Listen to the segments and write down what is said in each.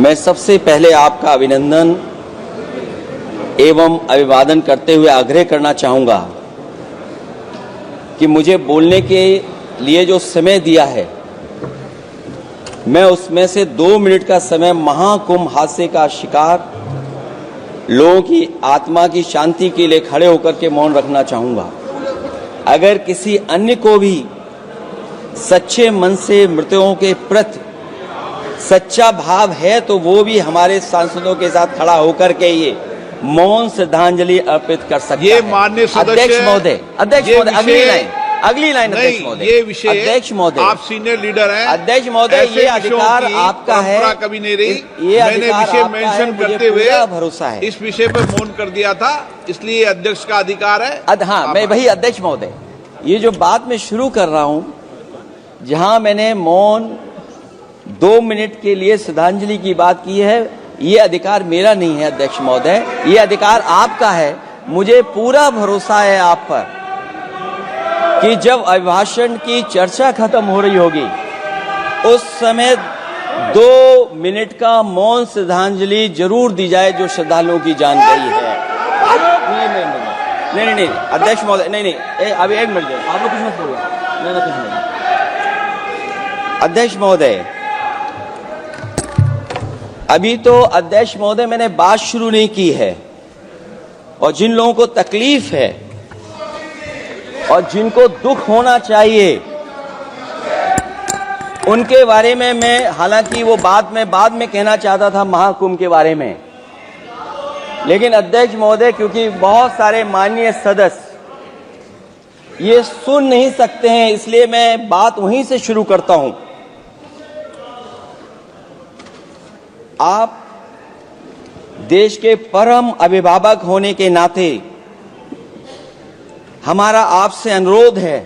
मैं सबसे पहले आपका अभिनंदन एवं अभिवादन करते हुए आग्रह करना चाहूँगा कि मुझे बोलने के लिए जो समय दिया है, मैं उसमें से 2 मिनट का समय महाकुंभ हादसे का शिकार लोगों की आत्मा की शांति के लिए खड़े होकर के मौन रखना चाहूँगा। अगर किसी अन्य को भी सच्चे मन से मृतकों के प्रति सच्चा भाव है तो वो भी हमारे सांसदों के साथ खड़ा होकर के ये मौन श्रद्धांजलि अर्पित कर सकता है। ये माननीय सदस्य अध्यक्ष महोदय, अगली लाइन अध्यक्ष महोदय, ये विषय अध्यक्ष महोदय, आप सीनियर लीडर हैं। अध्यक्ष महोदय, ये अधिकार आपका है, कभी नहीं रही। ये मैंने विषय मेंशन करते हुए भरोसा है इस विषय पर मौन कर दिया था, इसलिए अध्यक्ष का अधिकार है। हाँ, मैं वही अध्यक्ष महोदय, ये जो बात मैं शुरू कर रहा हूं, जहां मैंने मौन 2 मिनट के लिए श्रद्धांजलि की बात की है, ये अधिकार मेरा नहीं है अध्यक्ष महोदय, ये अधिकार आपका है। मुझे पूरा भरोसा है आप पर कि जब अभिभाषण की चर्चा खत्म हो रही होगी उस समय 2 मिनट का मौन श्रद्धांजलि जरूर दी जाए जो श्रद्धालुओं की जान गई है। नहीं अध्यक्ष महोदय, नहीं अभी 1 मिनट दें, आप लोग कुछ मत बोलिए। नहीं कुछ नहीं। अध्यक्ष महोदय, अभी तो अध्यक्ष महोदय मैंने बात शुरू नहीं की है, और जिन लोगों को तकलीफ है और जिनको दुख होना चाहिए उनके बारे में मैं, हालांकि वो बात मैं बाद में कहना चाहता था महाकुंभ के बारे में, लेकिन अध्यक्ष महोदय क्योंकि बहुत सारे माननीय सदस्य ये सुन नहीं सकते हैं, इसलिए मैं बात वहीं से शुरू करता हूं। आप देश के परम अभिभावक होने के नाते हमारा आपसे अनुरोध है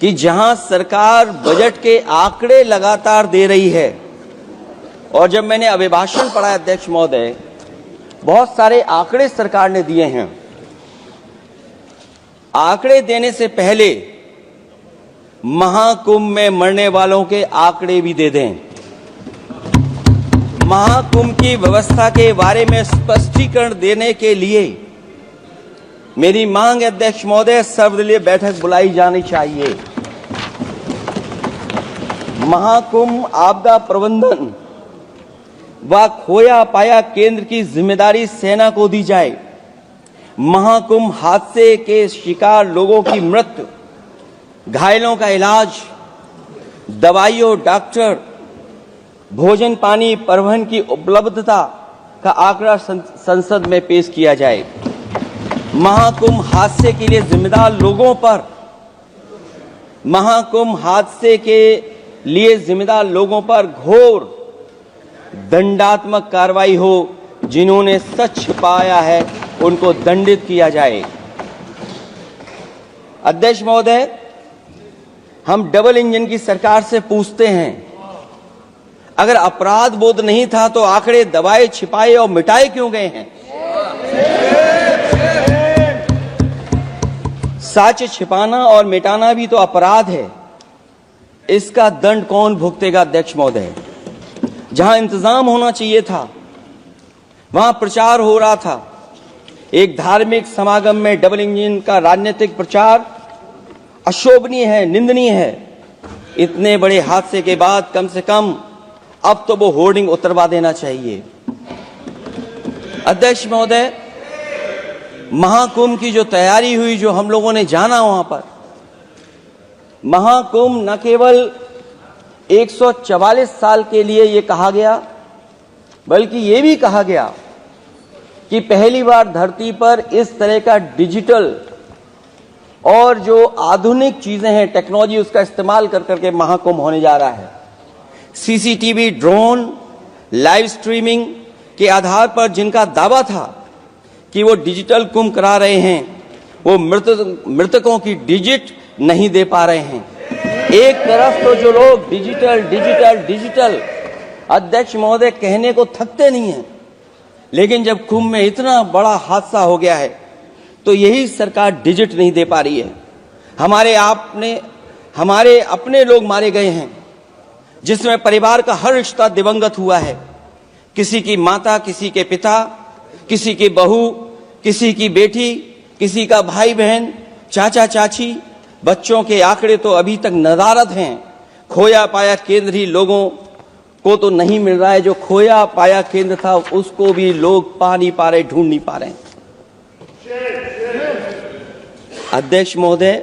कि जहां सरकार बजट के आंकड़े लगातार दे रही है, और जब मैंने अभिभाषण पढ़ा अध्यक्ष महोदय, बहुत सारे आंकड़े सरकार ने दिए हैं। आंकड़े देने से पहले महाकुंभ में मरने वालों के आंकड़े भी दे दें। महाकुंभ की व्यवस्था के बारे में स्पष्टीकरण देने के लिए मेरी मांग है अध्यक्ष महोदय, सर्वदलीय बैठक बुलाई जानी चाहिए। महाकुंभ आपदा प्रबंधन व खोया पाया केंद्र की जिम्मेदारी सेना को दी जाए। महाकुंभ हादसे के शिकार लोगों की मृत्यु, घायलों का इलाज, दवाइयों, डॉक्टर, भोजन पानी, परिवहन की उपलब्धता का आंकड़ा संसद में पेश किया जाए। महाकुंभ हादसे के लिए जिम्मेदार लोगों पर, महाकुंभ हादसे के लिए जिम्मेदार लोगों पर घोर दंडात्मक कार्रवाई हो। जिन्होंने सच छिपाया है उनको दंडित किया जाए। अध्यक्ष महोदय, हम डबल इंजन की सरकार से पूछते हैं, अगर अपराध बोध नहीं था तो आंकड़े दबाए, छिपाए और मिटाए क्यों गए हैं? सच छिपाना और मिटाना भी तो अपराध है। इसका दंड कौन भुगतेगा अध्यक्ष महोदय? जहां इंतजाम होना चाहिए था वहां प्रचार हो रहा था। एक धार्मिक समागम में डबल इंजन का राजनीतिक प्रचार अशोभनीय है, निंदनीय है। इतने बड़े हादसे के बाद कम से कम अब तो वो होर्डिंग उतरवा देना चाहिए। अध्यक्ष महोदय, महाकुंभ की जो तैयारी हुई, जो हम लोगों ने जाना वहां पर, महाकुंभ न केवल 144 साल के लिए ये कहा गया, बल्कि ये भी कहा गया कि पहली बार धरती पर इस तरह का डिजिटल और जो आधुनिक चीजें हैं, टेक्नोलॉजी, उसका इस्तेमाल कर करके महाकुंभ होने जा रहा है। सीसीटीवी, ड्रोन, लाइव स्ट्रीमिंग के आधार पर जिनका दावा था कि वो डिजिटल कुंभ करा रहे हैं, वो मृतकों की डिजिट नहीं दे पा रहे हैं। एक तरफ तो जो लोग डिजिटल डिजिटल डिजिटल अध्यक्ष महोदय कहने को थकते नहीं हैं, लेकिन जब कुंभ में इतना बड़ा हादसा हो गया है तो यही सरकार डिजिट नहीं दे पा रही है। हमारे अपने लोग मारे गए हैं, जिसमें परिवार का हर रिश्ता दिवंगत हुआ है। किसी की माता, किसी के पिता, किसी की बहू, किसी की बेटी, किसी का भाई बहन, चाचा चाची, बच्चों के आंकड़े तो अभी तक नदारद हैं। खोया पाया केंद्र ही लोगों को तो नहीं मिल रहा है, जो खोया पाया केंद्र था उसको भी लोग पा नहीं पा रहे, ढूंढ नहीं पा रहे। अध्यक्ष महोदय,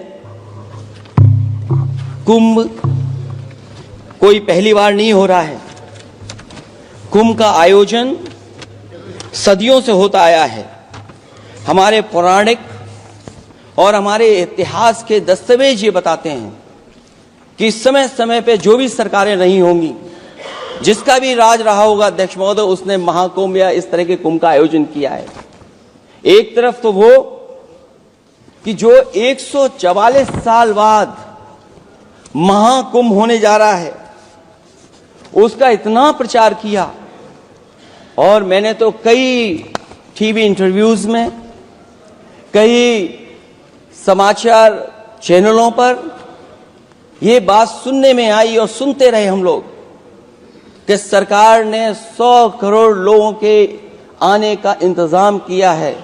कुंभ कोई पहली बार नहीं हो रहा है। कुंभ का आयोजन सदियों से होता आया है। हमारे पौराणिक और हमारे इतिहास के दस्तावेज ये बताते हैं कि समय समय पे जो भी सरकारें रही होंगी, जिसका भी राज रहा होगा अध्यक्ष महोदय, उसने महाकुंभ या इस तरह के कुंभ का आयोजन किया है। एक तरफ तो वो कि जो 144 साल बाद महाकुंभ होने जा रहा है, उसका इतना प्रचार किया, और मैंने तो कई टीवी इंटरव्यूज में, कई समाचार चैनलों पर ये बात सुनने में आई और सुनते रहे हम लोग कि सरकार ने 100 करोड़ लोगों के आने का इंतजाम किया है।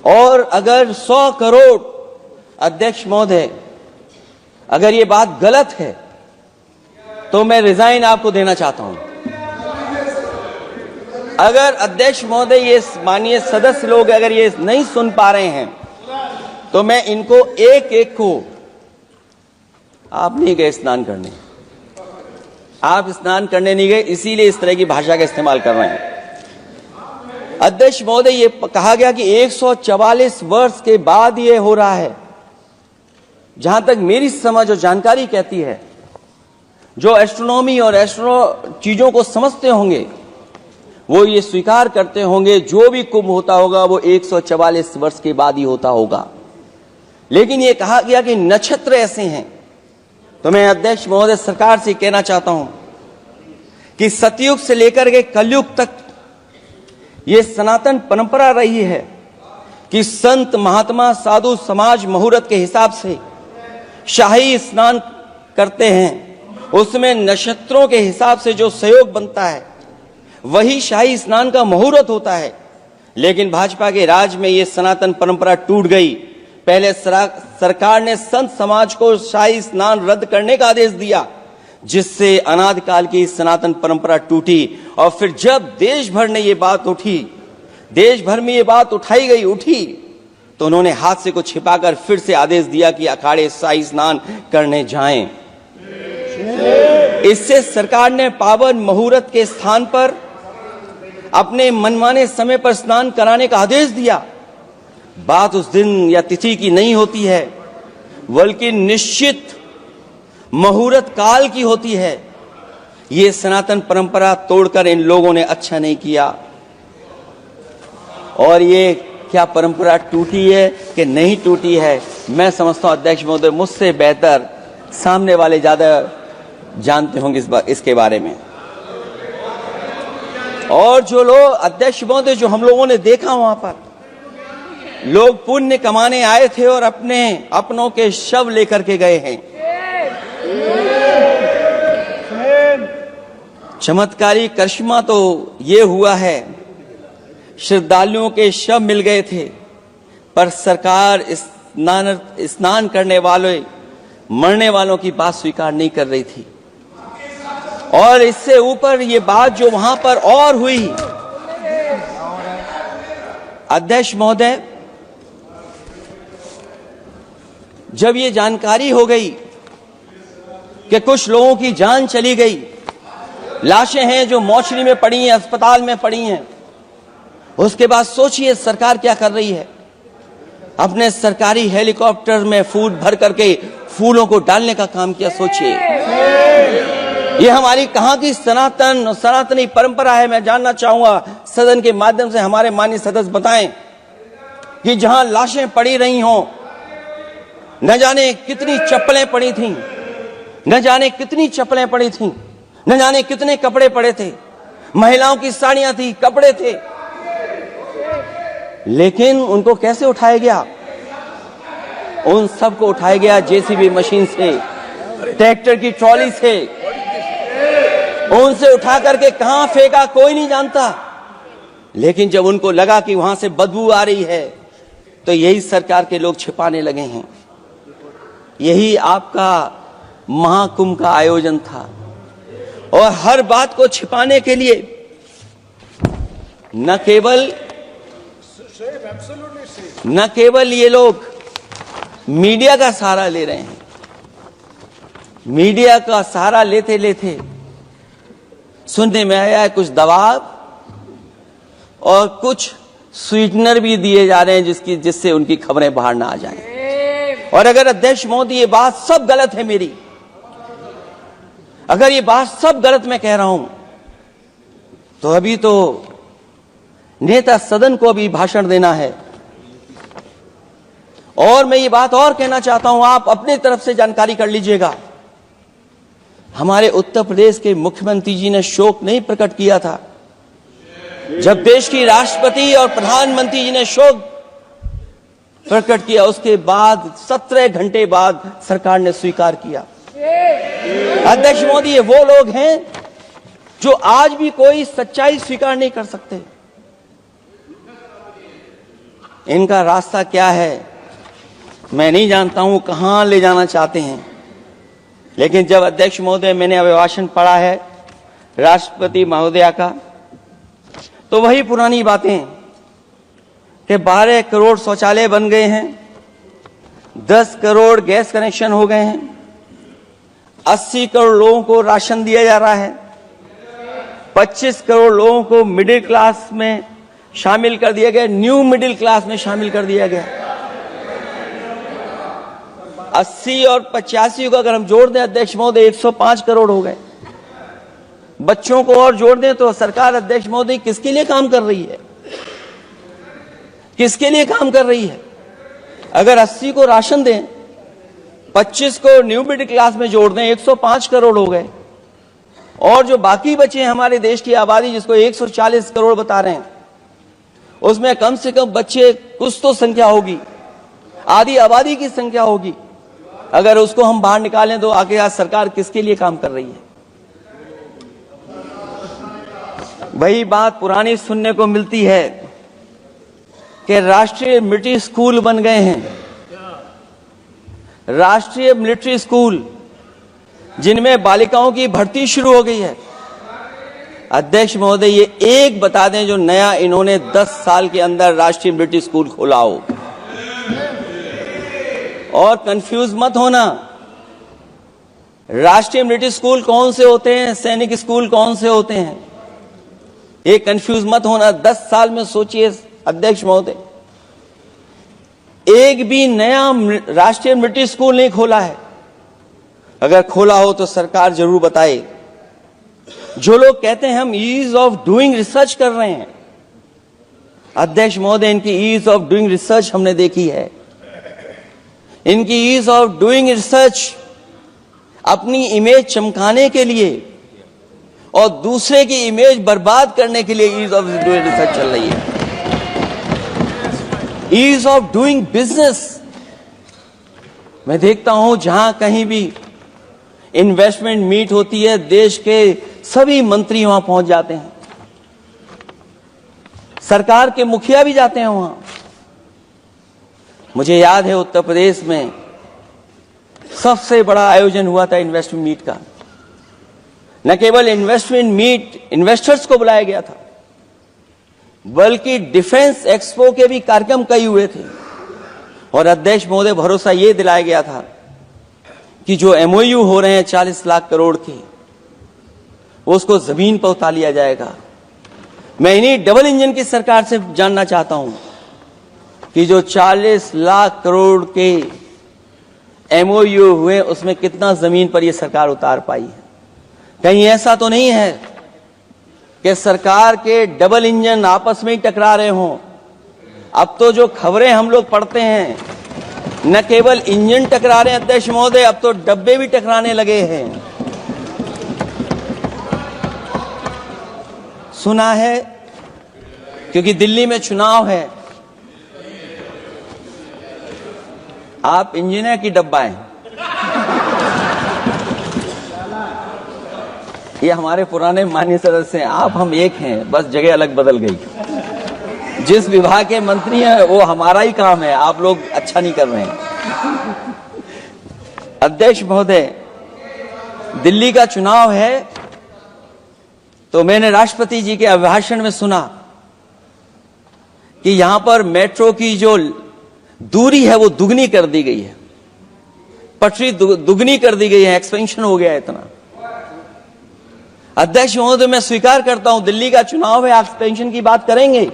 और अगर 100 करोड़, अध्यक्ष महोदय, अगर ये बात गलत है तो मैं रिजाइन आपको देना चाहता हूं। अगर अध्यक्ष महोदय, ये माननीय सदस्य लोग अगर ये नहीं सुन पा रहे हैं तो मैं इनको एक एक को, आप नहीं गए स्नान करने, आप स्नान करने नहीं गए, इसीलिए इस तरह की भाषा का इस्तेमाल कर रहे हैं। अध्यक्ष महोदय, ये कहा गया कि 144 वर्ष के बाद ये हो रहा है। जहां तक मेरी समझ और जानकारी कहती है, जो एस्ट्रोनॉमी और एस्ट्रो चीजों को समझते होंगे वो ये स्वीकार करते होंगे, जो भी कुंभ होता होगा वो 144 वर्ष के बाद ही होता होगा। लेकिन ये कहा गया कि नक्षत्र ऐसे हैं, तो मैं अध्यक्ष महोदय सरकार से कहना चाहता हूं कि सतयुग से लेकर के कलयुग तक ये सनातन परंपरा रही है कि संत महात्मा साधु समाज मुहूर्त के हिसाब से शाही स्नान करते हैं। उसमें नक्षत्रों के हिसाब से जो सहयोग बनता है वही शाही स्नान का मुहूर्त होता है। लेकिन भाजपा के राज में ये सनातन परंपरा टूट गई। पहले सरकार ने संत समाज को शाही स्नान रद्द करने का आदेश दिया, जिससे अनादिकाल की सनातन परंपरा टूटी। और फिर जब देश भर ने ये बात उठी, देश भर में ये बात उठी, तो उन्होंने हाथ से को छिपाकर फिर से आदेश दिया कि अखाड़े शाही स्नान करने जाएं। इससे सरकार ने पावन मुहूर्त के स्थान पर अपने मनमाने समय पर स्नान कराने का आदेश दिया। बात उस दिन या तिथि की नहीं होती है, बल्कि निश्चित मुहूर्त काल की होती है। ये सनातन परंपरा तोड़कर इन लोगों ने अच्छा नहीं किया। और ये क्या परंपरा टूटी है कि नहीं टूटी है, मैं समझता हूं अध्यक्ष महोदय मुझसे बेहतर सामने वाले ज्यादा जानते होंगे इसके बारे में। और जो लोग, अध्यक्ष महोदय, जो हम लोगों ने देखा वहां पर लोग पुण्य कमाने आए थे और अपनों के शव लेकर के गए हैं। चमत्कारी करिश्मा तो ये हुआ है, श्रद्धालुओं के शव मिल गए थे, पर सरकार स्नान करने वाले मरने वालों की बात स्वीकार नहीं कर रही थी। और इससे ऊपर ये बात जो वहां पर और हुई, अध्यक्ष महोदय, जब ये जानकारी हो गई कि कुछ लोगों की जान चली गई, लाशें हैं जो मोर्चरी में पड़ी हैं, अस्पताल में पड़ी हैं, उसके बाद सोचिए सरकार क्या कर रही है। अपने सरकारी हेलीकॉप्टर में फूल भर करके फूलों को डालने का काम किया। सोचिए ये हमारी कहां की सनातनी परंपरा है। मैं जानना चाहूंगा सदन के माध्यम से हमारे माननीय सदस्य बताएं कि जहां लाशें पड़ी रही हों, न जाने कितनी चप्पलें पड़ी थीं, न जाने कितनी चप्पलें पड़ी थीं, न जाने कितने कपड़े पड़े थे, महिलाओं की साड़ियां थी, कपड़े थे, लेकिन उनको कैसे उठाया गया? उन सबको उठाया गया जेसीबी मशीन से, ट्रैक्टर की ट्रॉली से, उनसे उठा करके कहां फेंका कोई नहीं जानता, लेकिन जब उनको लगा कि वहां से बदबू आ रही है तो यही सरकार के लोग छिपाने लगे हैं। यही आपका महाकुंभ का आयोजन था, और हर बात को छिपाने के लिए न केवल ये लोग मीडिया का सहारा ले रहे हैं, मीडिया का सहारा लेते लेते सुनने में आया है कुछ दबाव और कुछ स्वीटनर भी दिए जा रहे हैं जिससे उनकी खबरें बाहर ना आ जाएं। और अगर अध्यक्ष मोदी ये बात सब गलत है मेरी, अगर ये बात सब गलत मैं कह रहा हूं, तो अभी तो नेता सदन को अभी भाषण देना है। और मैं ये बात और कहना चाहता हूं, आप अपने तरफ से जानकारी कर लीजिएगा। हमारे उत्तर प्रदेश के मुख्यमंत्री जी ने शोक नहीं प्रकट किया था। जब देश की राष्ट्रपति और प्रधानमंत्री जी ने शोक प्रकट किया, उसके बाद 17 घंटे बाद सरकार ने स्वीकार किया। अध्यक्ष मोदी, ये वो लोग हैं जो आज भी कोई सच्चाई स्वीकार नहीं कर सकते। इनका रास्ता क्या है मैं नहीं जानता हूं, कहां ले जाना चाहते हैं। लेकिन जब अध्यक्ष महोदय मैंने अभिभाषण पढ़ा है राष्ट्रपति महोदया का, तो वही पुरानी बातें कि 12 करोड़ शौचालय बन गए हैं, 10 करोड़ गैस कनेक्शन हो गए हैं, 80 करोड़ लोगों को राशन दिया जा रहा है, 25 करोड़ लोगों को मिडिल क्लास में शामिल कर दिया गया, न्यू मिडिल क्लास में शामिल कर दिया गया। 80 और 85 को अगर हम जोड़ दें अध्यक्ष महोदय 105 करोड़ हो गए। बच्चों को और जोड़ दें तो सरकार अध्यक्ष महोदय किसके लिए काम कर रही है, किसके लिए काम कर रही है? अगर 80 को राशन दें, 25 को न्यू मिडिल क्लास में जोड़ दें, 105 करोड़ हो गए। और जो बाकी बचे हैं हमारे देश की आबादी जिसको 140 करोड़ बता रहे हैं, उसमें कम से कम बच्चे कुछ तो संख्या होगी, आधी आबादी की संख्या होगी। अगर उसको हम बाहर निकालें तो आगे आज सरकार किसके लिए काम कर रही है? वही बात पुरानी सुनने को मिलती है कि राष्ट्रीय मिलिट्री स्कूल बन गए हैं, राष्ट्रीय मिलिट्री स्कूल जिनमें बालिकाओं की भर्ती शुरू हो गई है। अध्यक्ष महोदय, ये एक बता दें जो नया इन्होंने 10 साल के अंदर राष्ट्रीय मिलिट्री स्कूल खोला हो। और कंफ्यूज मत होना, राष्ट्रीय मिलिट्री स्कूल कौन से होते हैं, सैनिक स्कूल कौन से होते हैं, ये कंफ्यूज मत होना। 10 साल में सोचिए अध्यक्ष महोदय, एक भी नया राष्ट्रीय मिलिट्री स्कूल नहीं खोला है। अगर खोला हो तो सरकार जरूर बताए। जो लोग कहते हैं हम ईज ऑफ डूइंग रिसर्च कर रहे हैं, अध्यक्ष महोदय इनकी ईज ऑफ डूइंग रिसर्च हमने देखी है। इनकी ईज ऑफ डूइंग रिसर्च अपनी इमेज चमकाने के लिए और दूसरे की इमेज बर्बाद करने के लिए ईज ऑफ डूइंग रिसर्च चल रही है। ईज ऑफ डूइंग बिजनेस, मैं देखता हूं जहां कहीं भी इन्वेस्टमेंट मीट होती है, देश के सभी मंत्री वहां पहुंच जाते हैं, सरकार के मुखिया भी जाते हैं वहां। मुझे याद है उत्तर प्रदेश में सबसे बड़ा आयोजन हुआ था इन्वेस्टमेंट मीट का। न केवल इन्वेस्टमेंट मीट इन्वेस्टर्स को बुलाया गया था, बल्कि डिफेंस एक्सपो के भी कार्यक्रम कई हुए थे। और अध्यक्ष महोदय भरोसा ये दिलाया गया था कि जो एमओयू हो रहे हैं 40 लाख करोड़ के, उसको जमीन पर उतार लिया जाएगा। मैं इन्हीं डबल इंजन की सरकार से जानना चाहता हूं कि जो 40 लाख करोड़ के एमओयू हुए उसमें कितना जमीन पर यह सरकार उतार पाई है। कहीं ऐसा तो नहीं है कि सरकार के डबल इंजन आपस में ही टकरा रहे हों। अब तो जो खबरें हम लोग पढ़ते हैं, न केवल इंजन टकरा रहे हैं अध्यक्ष महोदय, अब तो डब्बे भी टकराने लगे हैं। सुना है क्योंकि दिल्ली में चुनाव है, आप इंजीनियर की डब्बा हैं। ये हमारे पुराने माननीय सदस्य हैं, आप हम एक हैं, बस जगह अलग बदल गई। जिस विभाग के मंत्री हैं वो हमारा ही काम है, आप लोग अच्छा नहीं कर रहे हैं। अध्यक्ष महोदय, दिल्ली का चुनाव है तो मैंने राष्ट्रपति जी के अभिभाषण में सुना कि यहां पर मेट्रो की जो दूरी है वो दुगनी कर दी गई है, पटरी दुगनी कर दी गई है, एक्सपेंशन हो गया है इतना। अध्यक्ष महोदय, मैं स्वीकार करता हूं दिल्ली का चुनाव है, आप एक्सपेंशन की बात करेंगे,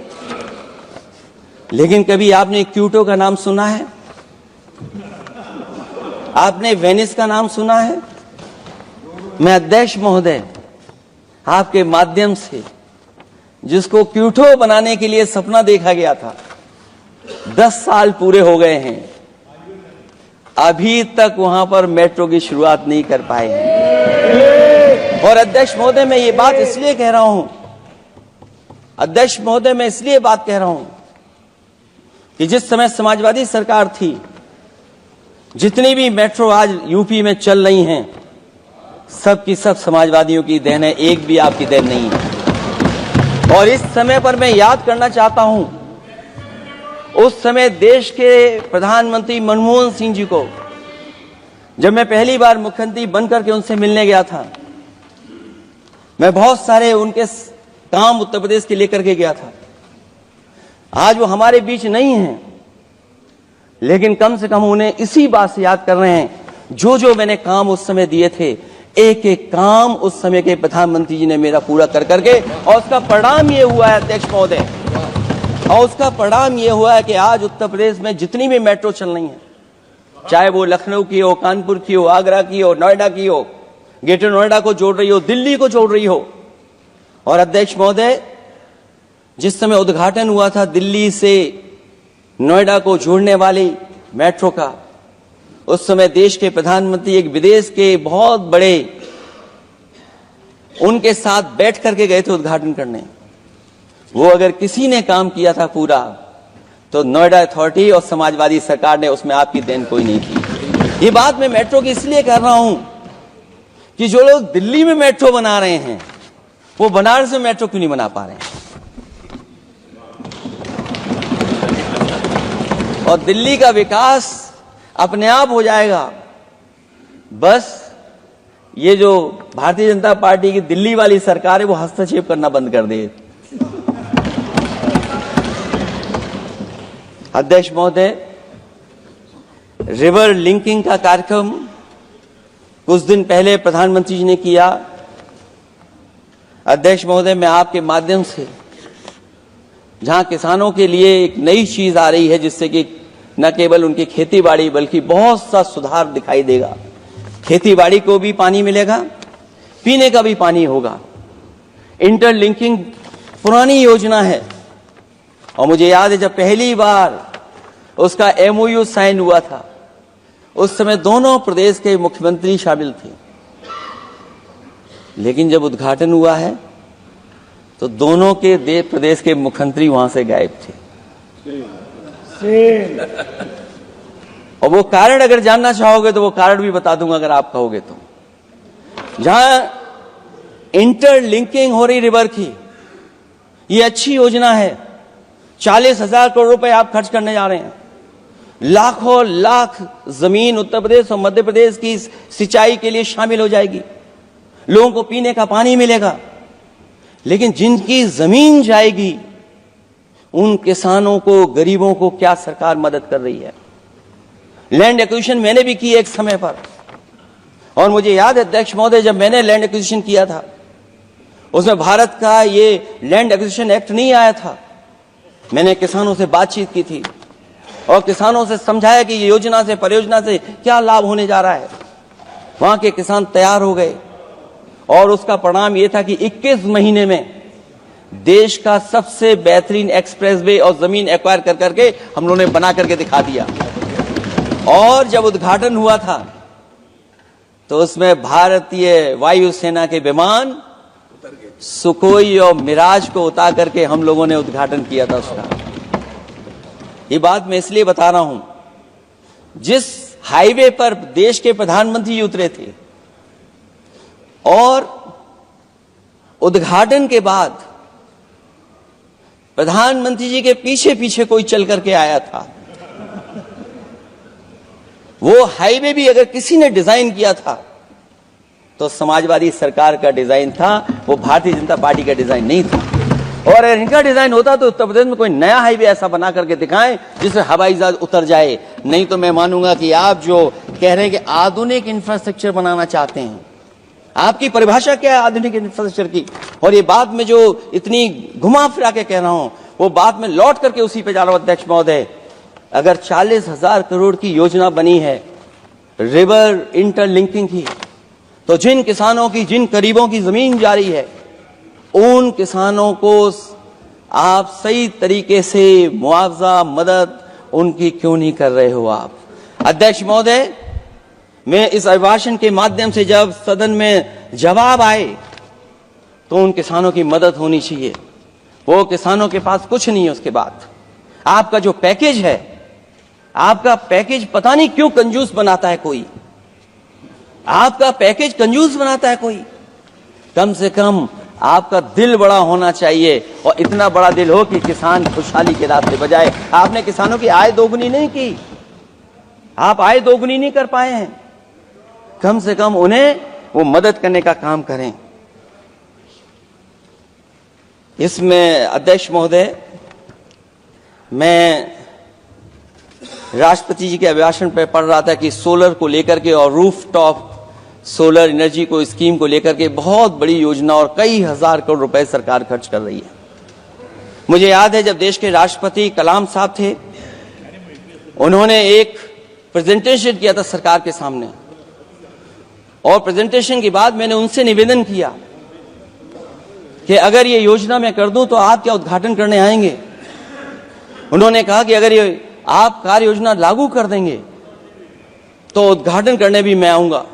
लेकिन कभी आपने क्यूटो का नाम सुना है? आपने वेनिस का नाम सुना है? मैं अध्यक्ष महोदय आपके माध्यम से, जिसको क्यूटो बनाने के लिए सपना देखा गया था, 10 साल पूरे हो गए हैं, अभी तक वहां पर मेट्रो की शुरुआत नहीं कर पाए हैं। और अध्यक्ष महोदय, मैं ये बात इसलिए कह रहा हूं, अध्यक्ष महोदय मैं इसलिए बात कह रहा हूं कि जिस समय समाजवादी सरकार थी, जितनी भी मेट्रो आज यूपी में चल रही हैं, सब की सब समाजवादियों की देन है, एक भी आपकी देन नहीं है। और इस समय पर मैं याद करना चाहता हूं, उस समय देश के प्रधानमंत्री मनमोहन सिंह जी को जब मैं पहली बार मुख्यमंत्री बनकर के उनसे मिलने गया था, मैं बहुत सारे उनके काम उत्तर प्रदेश के लेकर के गया था। आज वो हमारे बीच नहीं हैं, लेकिन कम से कम उन्हें इसी बात से याद कर रहे हैं, जो जो मैंने काम उस समय दिए थे, एक एक काम उस समय के प्रधानमंत्री जी ने मेरा पूरा कर करके, और उसका परिणाम ये हुआ है अध्यक्ष महोदय, और उसका परिणाम ये हुआ है कि आज उत्तर प्रदेश में जितनी भी मेट्रो चल रही है, चाहे वो लखनऊ की हो, कानपुर की हो, आगरा की हो, नोएडा की हो, ग्रेटर नोएडा को जोड़ रही हो, दिल्ली को जोड़ रही हो। और अध्यक्ष महोदय, जिस समय उद्घाटन हुआ था दिल्ली से नोएडा को जोड़ने वाली मेट्रो का, उस समय देश के प्रधानमंत्री एक विदेश के बहुत बड़े उनके साथ बैठ करके गए थे उद्घाटन करने। वो अगर किसी ने काम किया था पूरा, तो नोएडा अथॉरिटी और समाजवादी सरकार ने, उसमें आपकी देन कोई नहीं की। ये बात मैं मेट्रो की इसलिए कर रहा हूं कि जो लोग दिल्ली में मेट्रो बना रहे हैं, वो बनारस में मेट्रो क्यों नहीं बना पा रहे हैं? और दिल्ली का विकास अपने आप हो जाएगा, बस ये जो भारतीय जनता पार्टी की दिल्ली वाली सरकार है वो हस्तक्षेप करना बंद कर दे। अध्यक्ष महोदय, रिवर लिंकिंग का कार्यक्रम कुछ दिन पहले प्रधानमंत्री जी ने किया। अध्यक्ष महोदय, मैं आपके माध्यम से, जहां किसानों के लिए एक नई चीज आ रही है, जिससे कि न केवल उनकी खेती बाड़ी बल्कि बहुत सा सुधार दिखाई देगा। खेती बाड़ी को भी पानी मिलेगा, पीने का भी पानी होगा। इंटरलिंकिंग पुरानी योजना है, और मुझे याद है जब पहली बार उसका MOU साइन हुआ था, उस समय दोनों प्रदेश के मुख्यमंत्री शामिल थे, लेकिन जब उद्घाटन हुआ है तो दोनों के प्रदेश के मुख्यमंत्री वहां से गायब थे। और वो कारण अगर जानना चाहोगे तो वो कारण भी बता दूंगा अगर आप कहोगे तो। जहां इंटरलिंकिंग हो रही रिवर की, ये अच्छी योजना है। 40,000 करोड़ रुपए आप खर्च करने जा रहे हैं। लाखों लाख जमीन उत्तर प्रदेश और मध्य प्रदेश की सिंचाई के लिए शामिल हो जाएगी। लोगों को पीने का पानी मिलेगा, लेकिन जिनकी जमीन जाएगी उन किसानों को, गरीबों को क्या सरकार मदद कर रही है? लैंड एक्विजिशन मैंने भी की एक समय पर, और मुझे याद है अध्यक्ष महोदय, जब मैंने लैंड एक्विजिशन किया था, उसमें भारत का ये लैंड एक्विजिशन एक्ट नहीं आया था। मैंने किसानों से बातचीत की थी और किसानों से समझाया कि ये योजना से, परियोजना से क्या लाभ होने जा रहा है। वहां के किसान तैयार हो गए, और उसका परिणाम यह था कि 21 महीने में देश का सबसे बेहतरीन एक्सप्रेसवे और जमीन एक्वायर कर करके हम लोगों ने बना करके दिखा दिया। और जब उद्घाटन हुआ था तो उसमें भारतीय वायुसेना के विमान सुखोई और मिराज को उतार करके हम लोगों ने उद्घाटन किया था उसका। ये बात मैं इसलिए बता रहा हूं, जिस हाईवे पर देश के प्रधानमंत्री उतरे थे और उद्घाटन के बाद प्रधानमंत्री जी के पीछे पीछे कोई चल करके आया था। वो हाईवे भी अगर किसी ने डिजाइन किया था तो समाजवादी सरकार का डिजाइन था, वो भारतीय जनता पार्टी का डिजाइन नहीं था। और अगर इनका डिजाइन होता तो उत्तर प्रदेश में कोई नया हाईवे ऐसा बना करके दिखाएं जिससे हवाई जहाज उतर जाए। नहीं तो मैं मानूंगा कि आप जो कह रहे हैं कि आधुनिक इंफ्रास्ट्रक्चर बनाना चाहते हैं, आपकी परिभाषा क्या है आधुनिक इंफ्रास्ट्रक्चर की? और ये बात में जो इतनी घुमा फिरा के कह रहा हूं, वो बात में लौट करके उसी पे जा रहा हूं। अध्यक्ष महोदय, अगर 40,000 करोड़ की योजना बनी है रिवर इंटरलिंकिंग की, तो जिन किसानों की, जिन गरीबों की जमीन जा रही है, उन किसानों को आप सही तरीके से मुआवजा, मदद उनकी क्यों नहीं कर रहे हो आप? अध्यक्ष महोदय, मैं इस अभिभाषण के माध्यम से जब सदन में जवाब आए तो उन किसानों की मदद होनी चाहिए। वो किसानों के पास कुछ नहीं है। उसके बाद आपका जो पैकेज है, आपका पैकेज पता नहीं क्यों कंजूस बनाता है कोई, आपका पैकेज कंजूस बनाता है कोई। कम से कम आपका दिल बड़ा होना चाहिए, और इतना बड़ा दिल हो कि किसान खुशहाली के रास्ते बजाए। आपने किसानों की आय दोगुनी नहीं की, आप आय दोगुनी नहीं कर पाए हैं। कम से कम उन्हें वो मदद करने का काम करें। इसमें अध्यक्ष महोदय, मैं राष्ट्रपति जी के अभिभाषण पर पढ़ रहा था कि सोलर को लेकर के और रूफ टॉप सोलर एनर्जी को, स्कीम को लेकर के बहुत बड़ी योजना और कई हजार करोड़ रुपए सरकार खर्च कर रही है। मुझे याद है जब देश के राष्ट्रपति कलाम साहब थे, उन्होंने एक प्रेजेंटेशन किया था सरकार के सामने, और प्रेजेंटेशन के बाद मैंने उनसे निवेदन किया कि अगर ये योजना मैं कर दूं तो आप क्या उद्घाटन करने आएंगे? उन्होंने कहा कि अगर ये आप कार्य योजना लागू कर देंगे तो उद्घाटन करने भी मैं आऊंगा।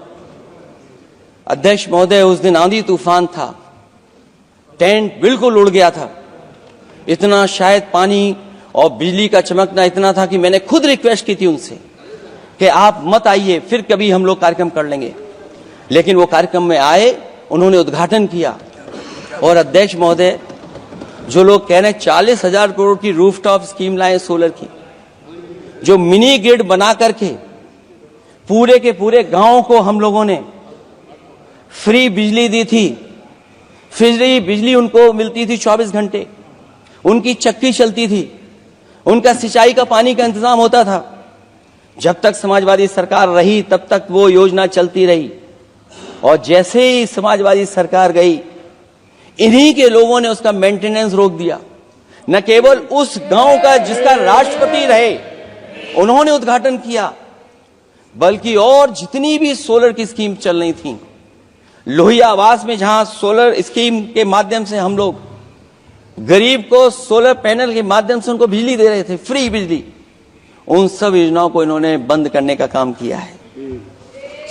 अध्यक्ष महोदय, उस दिन आंधी तूफान था, टेंट बिल्कुल उड़ गया था। इतना शायद पानी और बिजली का चमकना इतना था कि मैंने खुद रिक्वेस्ट की थी उनसे कि आप मत आइए, फिर कभी हम लोग कार्यक्रम कर लेंगे। लेकिन वो कार्यक्रम में आए, उन्होंने उद्घाटन किया। और अध्यक्ष महोदय, जो लोग कह रहे हैं 40,000 करोड़ की रूफटॉप स्कीम लाए सोलर की, जो मिनी ग्रिड बना करके पूरे के पूरे गांव को हम लोगों ने फ्री बिजली दी थी। फ्री बिजली उनको मिलती थी 24 घंटे, उनकी चक्की चलती थी, उनका सिंचाई का पानी का इंतजाम होता था। जब तक समाजवादी सरकार रही तब तक वो योजना चलती रही, और जैसे ही समाजवादी सरकार गई, इन्हीं के लोगों ने उसका मेंटेनेंस रोक दिया। न केवल उस गांव का जिसका राष्ट्रपति रहे उन्होंने उद्घाटन किया, बल्कि और जितनी भी सोलर की स्कीम चल रही थी, लोहिया आवास में जहां सोलर स्कीम के माध्यम से हम लोग गरीब को सोलर पैनल के माध्यम से उनको बिजली दे रहे थे, फ्री बिजली, उन सब योजनाओं को इन्होंने बंद करने का काम किया है।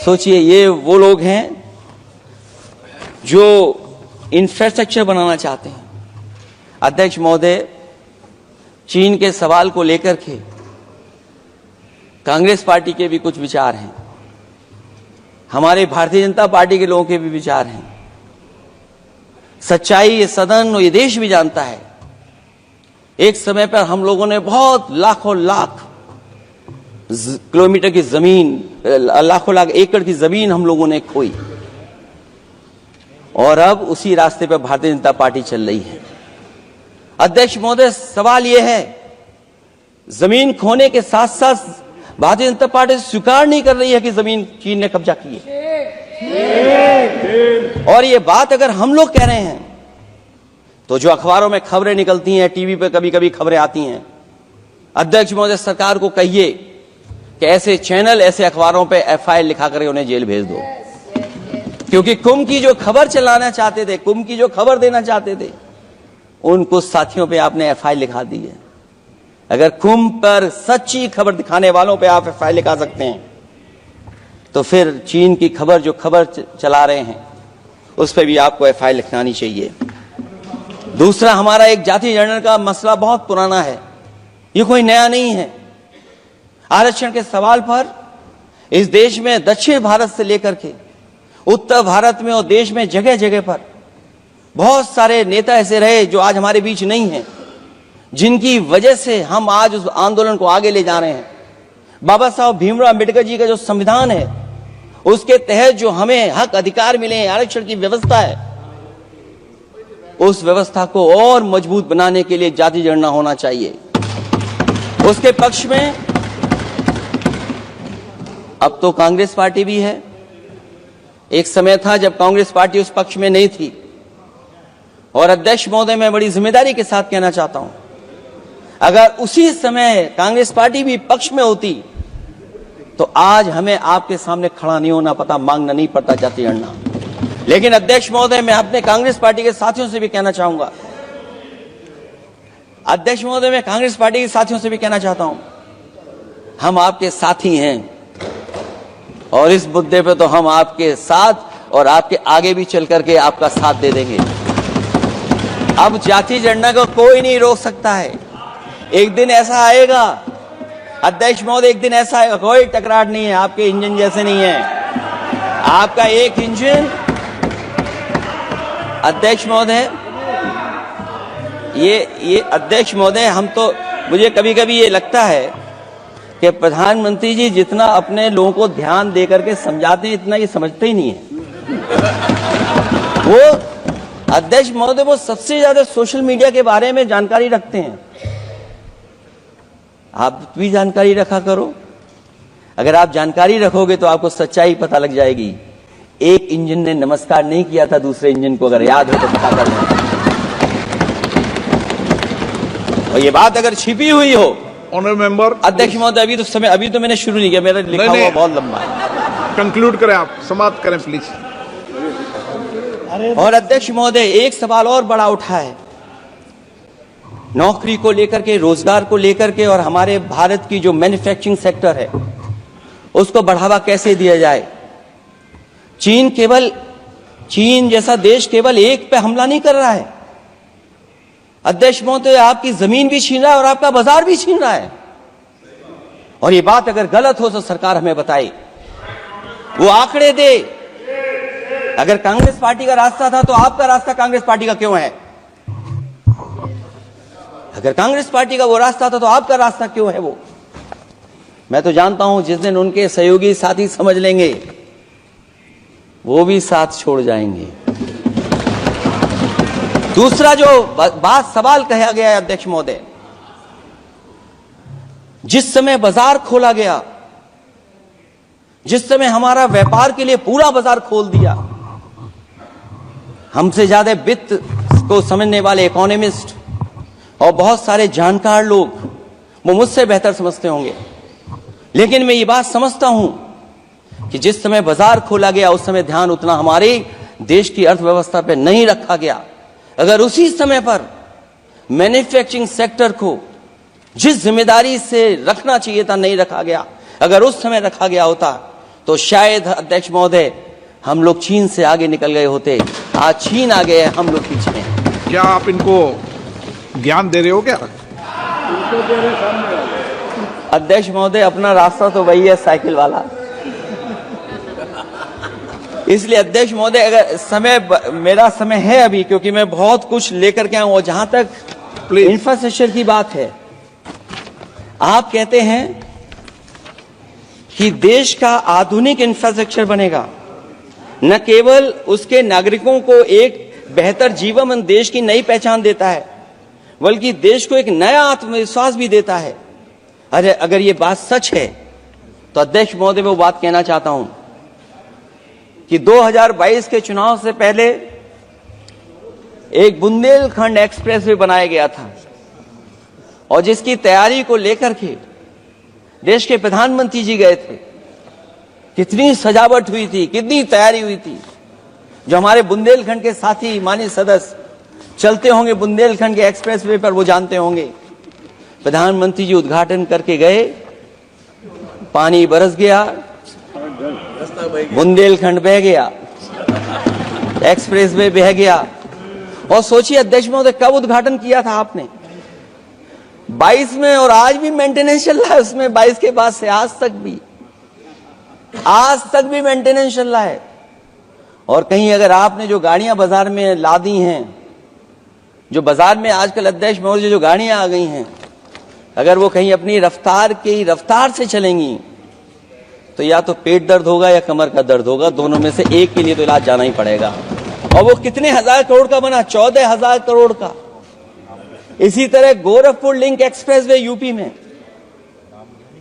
सोचिए, ये वो लोग हैं जो इंफ्रास्ट्रक्चर बनाना चाहते हैं। अध्यक्ष महोदय, चीन के सवाल को लेकर के कांग्रेस पार्टी के भी कुछ विचार हैं, हमारे भारतीय जनता पार्टी के लोगों के भी विचार हैं। सच्चाई ये सदन और ये देश भी जानता है। एक समय पर हम लोगों ने बहुत लाखों लाख किलोमीटर की जमीन, लाखों लाख एकड़ की जमीन हम लोगों ने खोई, और अब उसी रास्ते पर भारतीय जनता पार्टी चल रही है। अध्यक्ष महोदय, सवाल यह है, जमीन खोने के साथ साथ भारतीय जनता पार्टी स्वीकार नहीं कर रही है कि जमीन चीन ने कब्जा की है। और ये बात अगर हम लोग कह रहे हैं तो जो अखबारों में खबरें निकलती हैं, टीवी पे कभी कभी खबरें आती हैं, अध्यक्ष महोदय सरकार को कहिए कि ऐसे चैनल, ऐसे अखबारों पे एफआईआर लिखा कर उन्हें जेल भेज दो। क्योंकि कुंभ की जो खबर चलाना चाहते थे, कुंभ की जो खबर देना चाहते थे, उन कुछ साथियों पे आपने एफआईआर लिखा दी है। अगर कुंभ पर सच्ची खबर दिखाने वालों पे आप एफआईआर लिखा सकते हैं, तो फिर चीन की खबर, जो खबर चला रहे हैं, उस पर भी आपको एफआईआर लिखानी चाहिए। दूसरा, हमारा एक जाति जनगणना का मसला बहुत पुराना है, ये कोई नया नहीं है। आरक्षण के सवाल पर इस देश में दक्षिण भारत से लेकर के उत्तर भारत में और देश में जगह जगह पर बहुत सारे नेता ऐसे रहे जो आज हमारे बीच नहीं हैं, जिनकी वजह से हम आज उस आंदोलन को आगे ले जा रहे हैं। बाबा साहब भीमराव अंबेडकर जी का जो संविधान है, उसके तहत जो हमें हक अधिकार मिले हैं, आरक्षण की व्यवस्था है, उस व्यवस्था को और मजबूत बनाने के लिए जाति जनगणना होना चाहिए। उसके पक्ष में अब तो कांग्रेस पार्टी भी है। एक समय था जब कांग्रेस पार्टी उस पक्ष में नहीं थी। और अध्यक्ष महोदय, मैं बड़ी जिम्मेदारी के साथ कहना चाहता हूं, अगर उसी समय कांग्रेस पार्टी भी पक्ष में होती तो आज हमें आपके सामने खड़ा नहीं होना पता, मांगना नहीं पड़ता जाति गणना। लेकिन अध्यक्ष महोदय, मैं अपने कांग्रेस पार्टी के साथियों से भी कहना चाहूंगा, अध्यक्ष महोदय, मैं कांग्रेस पार्टी के साथियों से भी कहना चाहता हूं, हम आपके साथी हैं और इस मुद्दे पे तो हम आपके साथ और आपके आगे भी चल करके आपका साथ दे देंगे। अब जाति जनगणना को कोई नहीं रोक सकता है। एक दिन ऐसा आएगा अध्यक्ष महोदय, एक दिन ऐसा आएगा, कोई टकरार नहीं है, आपके इंजन जैसे नहीं है। आपका एक इंजन अध्यक्ष महोदय, ये अध्यक्ष महोदय, हम तो, मुझे कभी कभी ये लगता है कि प्रधानमंत्री जी जितना अपने लोगों को ध्यान दे करके समझाते हैं, इतना ये समझते ही नहीं है। वो अध्यक्ष महोदय, वो सबसे ज्यादा सोशल मीडिया के बारे में जानकारी रखते हैं। आप भी जानकारी रखा करो। अगर आप जानकारी रखोगे तो आपको सच्चाई पता लग जाएगी। एक इंजन ने नमस्कार नहीं किया था दूसरे इंजन को, अगर याद हो तो पता कर लें। और ये बात अगर छिपी हुई हो, ऑनरेबल मेंबर, अध्यक्ष महोदय, अभी तो मैंने शुरू नहीं किया, मेरा लिखा हुआ बहुत लंबा है। कंक्लूड करें, आप समाप्त करें प्लीज। और अध्यक्ष महोदय, एक सवाल और बड़ा उठा है, नौकरी को लेकर के, रोजगार को लेकर के, और हमारे भारत की जो मैन्युफैक्चरिंग सेक्टर है उसको बढ़ावा कैसे दिया जाए। चीन जैसा देश केवल एक पे हमला नहीं कर रहा है अध्यक्ष महोदय, आपकी जमीन भी छीन रहा है और आपका बाजार भी छीन रहा है। और ये बात अगर गलत हो तो सरकार हमें बताए, वो आंकड़े दे। अगर कांग्रेस पार्टी का रास्ता था तो आपका रास्ता कांग्रेस पार्टी का क्यों है? अगर कांग्रेस पार्टी का वो रास्ता था तो आपका रास्ता क्यों है वो? मैं तो जानता हूं जिस दिन उनके सहयोगी साथी समझ लेंगे, वो भी साथ छोड़ जाएंगे। दूसरा जो सवाल कहा गया है अध्यक्ष महोदय, जिस समय बाजार खोला गया, जिस समय हमारा व्यापार के लिए पूरा बाजार खोल दिया, हमसे ज्यादा वित्त को समझने वाले इकोनॉमिस्ट और बहुत सारे जानकार लोग वो मुझसे बेहतर समझते होंगे, लेकिन मैं ये बात समझता हूं कि जिस समय बाजार खोला गया उस समय ध्यान उतना हमारे देश की अर्थव्यवस्था पर नहीं रखा गया। अगर उसी समय पर मैन्युफैक्चरिंग सेक्टर को जिस जिम्मेदारी से रखना चाहिए था नहीं रखा गया, अगर उस समय रखा गया होता तो शायद अध्यक्ष महोदय हम लोग चीन से आगे निकल गए होते। आज चीन आ गए, हम लोग पीछे हैं। क्या आप इनको ज्ञान दे रहे हो क्या? अध्यक्ष महोदय, अपना रास्ता तो वही है, साइकिल वाला। इसलिए अध्यक्ष महोदय, अगर समय, मेरा समय है अभी, क्योंकि मैं बहुत कुछ लेकर के आऊं। और जहां तक इंफ्रास्ट्रक्चर की बात है, आप कहते हैं कि देश का आधुनिक इंफ्रास्ट्रक्चर बनेगा, न केवल उसके नागरिकों को एक बेहतर जीवन, देश की नई पहचान देता है, बल्कि देश को एक नया आत्मविश्वास भी देता है। अरे अगर ये बात सच है तो अध्यक्ष महोदय, मैं वो बात कहना चाहता हूं कि 2022 के चुनाव से पहले एक बुंदेलखंड एक्सप्रेस वे बनाया गया था, और जिसकी तैयारी को लेकर के देश के प्रधानमंत्री जी गए थे। कितनी सजावट हुई थी, कितनी तैयारी हुई थी। जो हमारे बुंदेलखंड के साथी माननीय सदस्य चलते होंगे बुंदेलखंड के एक्सप्रेस वे पर, वो जानते होंगे। प्रधानमंत्री जी उद्घाटन करके गए, पानी बरस गया, बुंदेलखंड बह गया, एक्सप्रेस वे बह गया। और सोचिए अध्यक्ष महोदय, कब उद्घाटन किया था आपने? 22 में, और आज भी मेंटेनेंस चल रहा है उसमें। 22 के बाद से आज तक भी मेंटेनेंस चल रहा है। और कहीं अगर आपने जो गाड़ियां बाजार में ला दी हैं, जो बाजार में आजकल अध्यक्ष महोदय जो गाड़ियां आ गई हैं, अगर वो कहीं अपनी रफ्तार से चलेंगी तो या तो पेट दर्द होगा या कमर का दर्द होगा, दोनों में से एक के लिए तो इलाज जाना ही पड़ेगा। और वो कितने हजार करोड़ का बना? 14,000 करोड़ का। इसी तरह गोरखपुर लिंक एक्सप्रेसवे यूपी में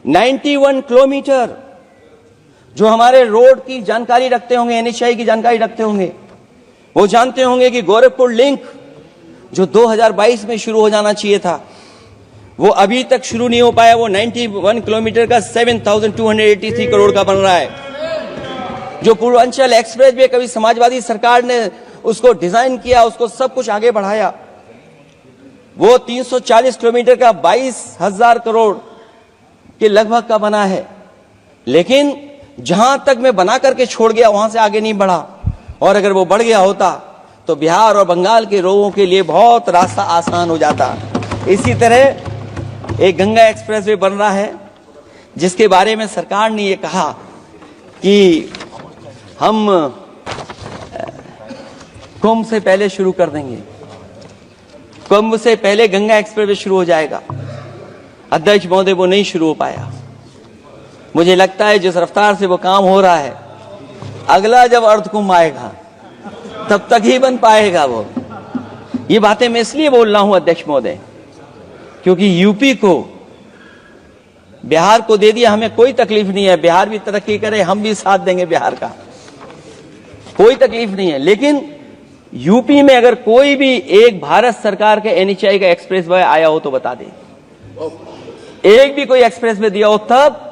91 किलोमीटर, जो हमारे रोड की जानकारी रखते होंगे, एनएचआई की जानकारी रखते होंगे, वो जानते होंगे कि गोरखपुर लिंक जो 2022 में शुरू हो जाना चाहिए था, वो अभी तक शुरू नहीं हो पाया। वो 91 किलोमीटर का 7,283 करोड़ का बन रहा है। जो पूर्वांचल एक्सप्रेस वे कभी समाजवादी सरकार ने उसको डिजाइन किया, उसको सब कुछ आगे बढ़ाया, वो 340 किलोमीटर का 22,000 करोड़ के लगभग का बना है। लेकिन जहां तक मैं बना करके छोड़ गया वहां से आगे नहीं बढ़ा, और अगर वो बढ़ गया होता तो बिहार और बंगाल के लोगों के लिए बहुत रास्ता आसान हो जाता। इसी तरह एक गंगा एक्सप्रेसवे बन रहा है, जिसके बारे में सरकार ने ये कहा कि हम कुंभ से पहले शुरू कर देंगे, कुंभ से पहले गंगा एक्सप्रेसवे शुरू हो जाएगा। अध्यक्ष महोदय, वो नहीं शुरू हो पाया। मुझे लगता है जिस रफ्तार से वो काम हो रहा है, अगला जब अर्ध कुंभ आएगा तब तक ही बन पाएगा वो। ये बातें मैं इसलिए बोल रहा हूं अध्यक्ष महोदय, क्योंकि यूपी को बिहार को दे दिया, हमें कोई तकलीफ नहीं है, बिहार भी तरक्की करे, हम भी साथ देंगे बिहार का, कोई तकलीफ नहीं है। लेकिन यूपी में अगर कोई भी एक भारत सरकार के एनएचआई का एक्सप्रेस वे आया हो तो बता दे, एक भी कोई एक्सप्रेस वे दिया हो, तब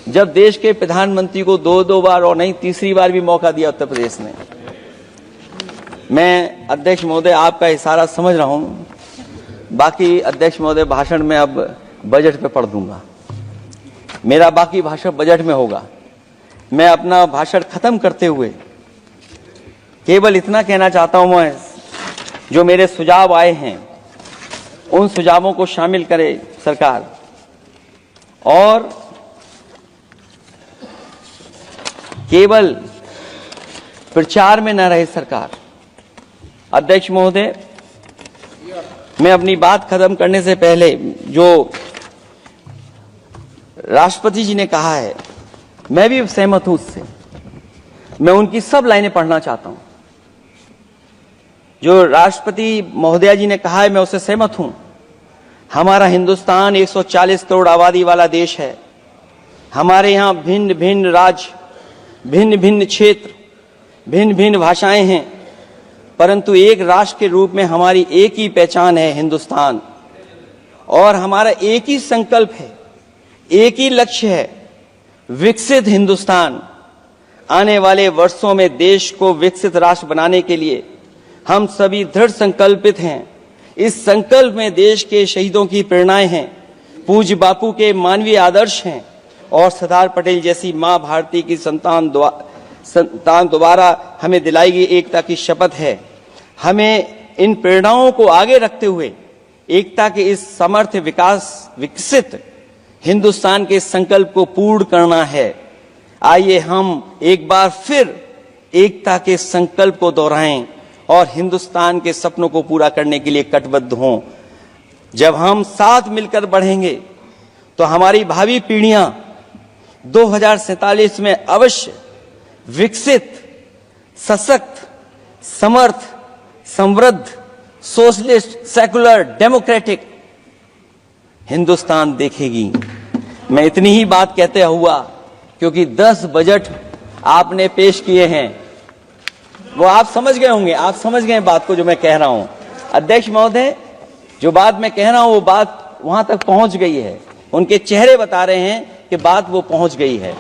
जब देश के प्रधानमंत्री को दो बार और नहीं तीसरी बार भी मौका दिया उत्तर प्रदेश ने। मैं अध्यक्ष महोदय आपका इशारा समझ रहा हूं, बाकी अध्यक्ष महोदय भाषण में अब बजट पे पढ़ दूंगा, मेरा बाकी भाषण बजट में होगा। मैं अपना भाषण खत्म करते हुए केवल इतना कहना चाहता हूं, मैं जो मेरे सुझाव आए हैं उन सुझावों को शामिल करे सरकार, और केवल प्रचार में न रहे सरकार। अध्यक्ष महोदय, मैं अपनी बात खत्म करने से पहले जो राष्ट्रपति जी ने कहा है, मैं भी सहमत हूं उससे, मैं उनकी सब लाइनें पढ़ना चाहता हूं। जो राष्ट्रपति महोदया जी ने कहा है, मैं उससे सहमत हूं। हमारा हिंदुस्तान 140 करोड़ आबादी वाला देश है। हमारे यहां भिन्न भिन्न राज्य, भिन्न भिन्न क्षेत्र, भिन्न भिन्न भाषाएं हैं, परंतु एक राष्ट्र के रूप में हमारी एक ही पहचान है, हिंदुस्तान। और हमारा एक ही संकल्प है, एक ही लक्ष्य है, विकसित हिंदुस्तान। आने वाले वर्षों में देश को विकसित राष्ट्र बनाने के लिए हम सभी दृढ़ संकल्पित हैं। इस संकल्प में देश के शहीदों की प्रेरणाएं हैं, पूज्य बापू के मानवीय आदर्श हैं, और सरदार पटेल जैसी मां भारती की संतान द्वारा हमें दिलाई गई एकता की शपथ है। हमें इन प्रेरणाओं को आगे रखते हुए एकता के इस समर्थ विकसित हिंदुस्तान के संकल्प को पूर्ण करना है। आइए हम एक बार फिर एकता के संकल्प को दोहराएं और हिंदुस्तान के सपनों को पूरा करने के लिए कटिबद्ध हों। जब हम साथ मिलकर बढ़ेंगे तो हमारी भावी पीढ़ियां 2047 में अवश्य विकसित, सशक्त, समर्थ, समृद्ध, सोशलिस्ट, सेकुलर, डेमोक्रेटिक हिंदुस्तान देखेगी। मैं इतनी ही बात कहते हुआ, क्योंकि 10 बजट आपने पेश किए हैं, वो आप समझ गए होंगे, आप समझ गए बात को जो मैं कह रहा हूं। अध्यक्ष महोदय, जो बात मैं कह रहा हूं वो बात वहां तक पहुंच गई है, उनके चेहरे बता रहे हैं कि बात वो पहुंच गई है।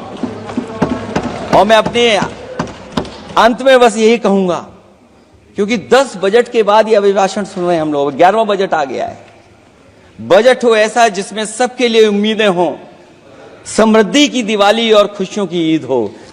और मैं अपने अंत में बस यही कहूंगा, क्योंकि 10 बजट के बाद ये अभिभाषण सुन रहे हैं हम लोग, 11वां बजट आ गया है। बजट हो ऐसा जिसमें सबके लिए उम्मीदें हों, समृद्धि की दिवाली और खुशियों की ईद हो।